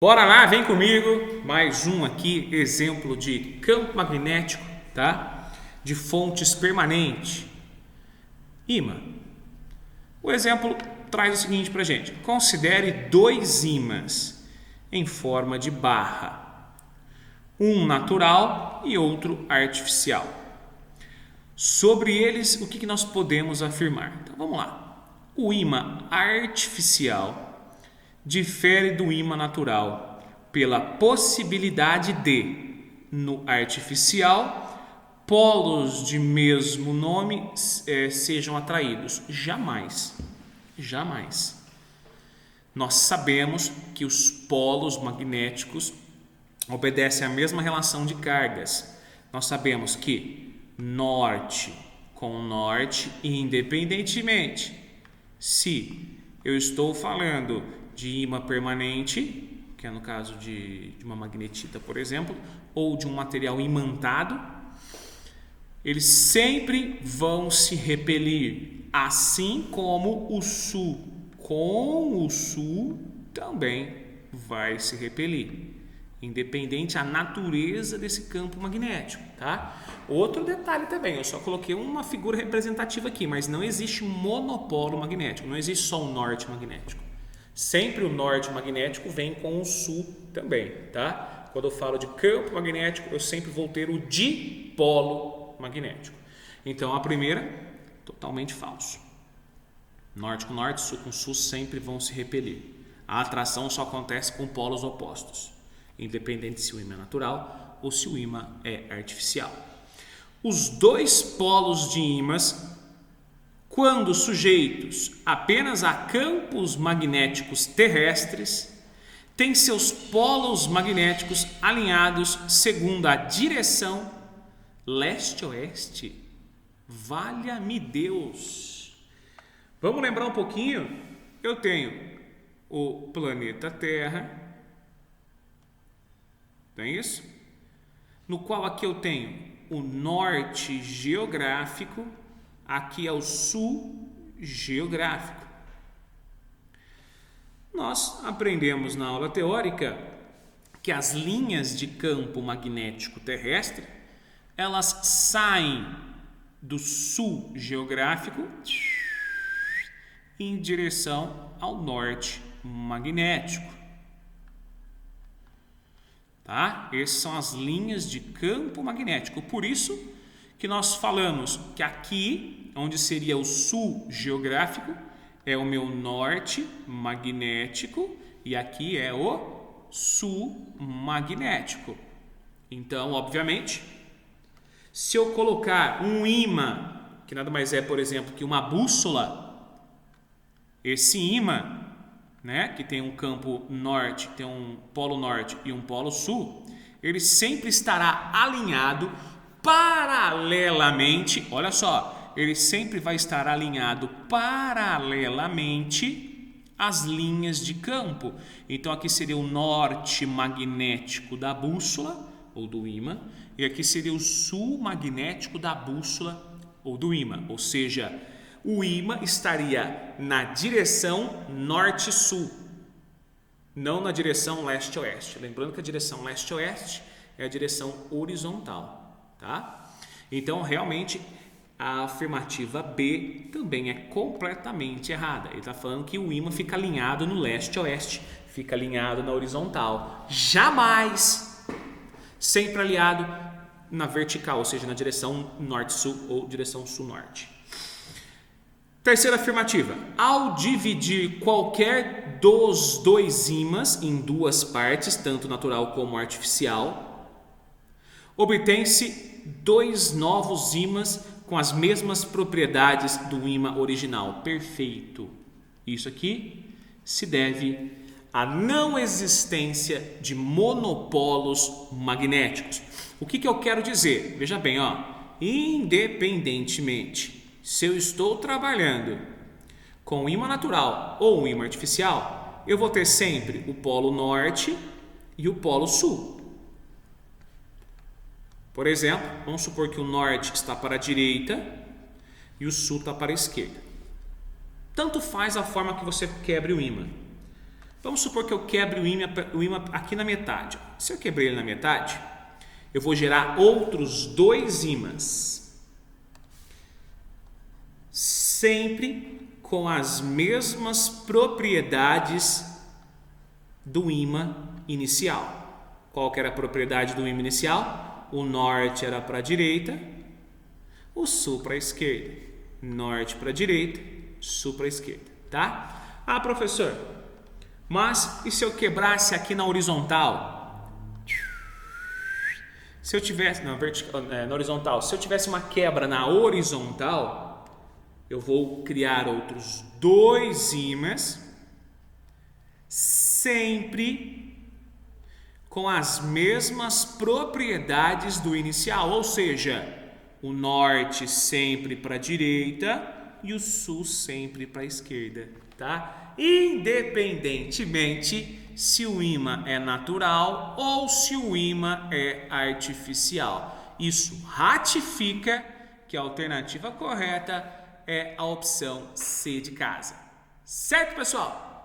Bora lá, vem comigo, mais um aqui, exemplo de campo magnético, tá? De fontes permanentes. Ímã. O exemplo traz o seguinte pra gente. Considere dois ímãs em forma de barra. Um natural e outro artificial. Sobre eles, o que nós podemos afirmar? Então, vamos lá. O ímã artificial difere do ímã natural pela possibilidade de, no artificial, polos de mesmo nome sejam atraídos. Jamais. Nós sabemos que os polos magnéticos obedecem à mesma relação de cargas. Nós sabemos que norte com norte, independentemente se eu estou falando de ímã permanente, que é no caso de uma magnetita, por exemplo, ou de um material imantado, eles sempre vão se repelir, assim como o sul. Com o sul também vai se repelir, independente da natureza desse campo magnético, tá? Outro detalhe também, eu só coloquei uma figura representativa aqui, mas não existe monopolo magnético, não existe só o norte magnético. Sempre o norte magnético vem com o sul também, tá? Quando eu falo de campo magnético, eu sempre vou ter o dipolo magnético. Então, a primeira, totalmente falso. Norte com norte, sul com sul sempre vão se repelir. A atração só acontece com polos opostos, independente se o ímã é natural ou se o ímã é artificial. Os dois polos de ímãs, quando sujeitos apenas a campos magnéticos terrestres, têm seus polos magnéticos alinhados segundo a direção leste-oeste. Valha-me Deus! Vamos lembrar um pouquinho? Eu tenho o planeta Terra, não é isso? No qual aqui eu tenho o norte geográfico, aqui é o sul geográfico. Nós aprendemos na aula teórica que as linhas de campo magnético terrestre, elas saem do sul geográfico em direção ao norte magnético. Tá? Essas são as linhas de campo magnético. Por isso que nós falamos que aqui, onde seria o sul geográfico, é o meu norte magnético e aqui é o sul magnético. Então, obviamente, se eu colocar um ímã, que nada mais é, por exemplo, que uma bússola, esse ímã, né, que tem um campo norte, tem um polo norte e um polo sul, ele sempre estará alinhado paralelamente, olha só, ele sempre vai estar alinhado paralelamente às linhas de campo. Então aqui seria o norte magnético da bússola ou do ímã, e aqui seria o sul magnético da bússola ou do ímã, ou seja, o ímã estaria na direção norte-sul, não na direção leste-oeste. Lembrando que a direção leste-oeste é a direção horizontal, tá? Então, realmente, a afirmativa B também é completamente errada. Ele está falando que o ímã fica alinhado no leste-oeste, fica alinhado na horizontal. Jamais! Sempre alinhado na vertical, ou seja, na direção norte-sul ou direção sul-norte. Terceira afirmativa. Ao dividir qualquer dos dois ímãs em duas partes, tanto natural como artificial, obtém-se dois novos ímãs com as mesmas propriedades do ímã original. Perfeito. Isso aqui se deve à não existência de monopolos magnéticos. O que eu quero dizer? Veja bem, ó, independentemente se eu estou trabalhando com ímã natural ou ímã artificial, eu vou ter sempre o polo norte e o polo sul. Por exemplo, vamos supor que o norte está para a direita e o sul está para a esquerda. Tanto faz a forma que você quebre o ímã. Vamos supor que eu quebre o ímã aqui na metade. Se eu quebrei ele na metade, eu vou gerar outros 2 ímãs. Sempre com as mesmas propriedades do ímã inicial. Qual que era a propriedade do ímã inicial? O norte era para a direita, o sul para a esquerda. Norte para a direita, sul para a esquerda, tá? Ah, professor, mas e se eu quebrasse aqui na horizontal? Se eu tivesse na horizontal, se eu tivesse uma quebra na horizontal, eu vou criar outros 2 ímãs, sempre com as mesmas propriedades do inicial, ou seja, o norte sempre para a direita e o sul sempre para a esquerda, tá? Independentemente se o ímã é natural ou se o ímã é artificial. Isso ratifica que a alternativa correta é a opção C de casa. Certo, pessoal?